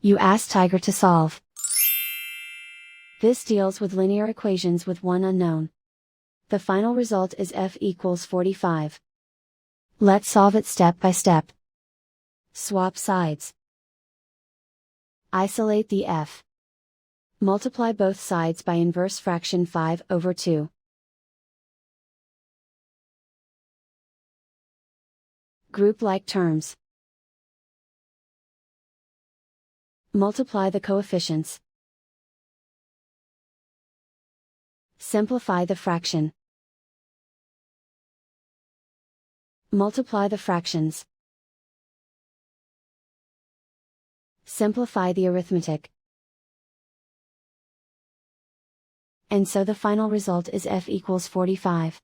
You ask Tiger to solve. This deals with linear equations with one unknown. The final result is f equals 45. Let's solve it step by step. Swap sides. Isolate the f. Multiply both sides by inverse fraction 5/2. Group like terms. Multiply the coefficients. Simplify the fraction. Multiply the fractions. Simplify the arithmetic. And so the final result is f equals 45.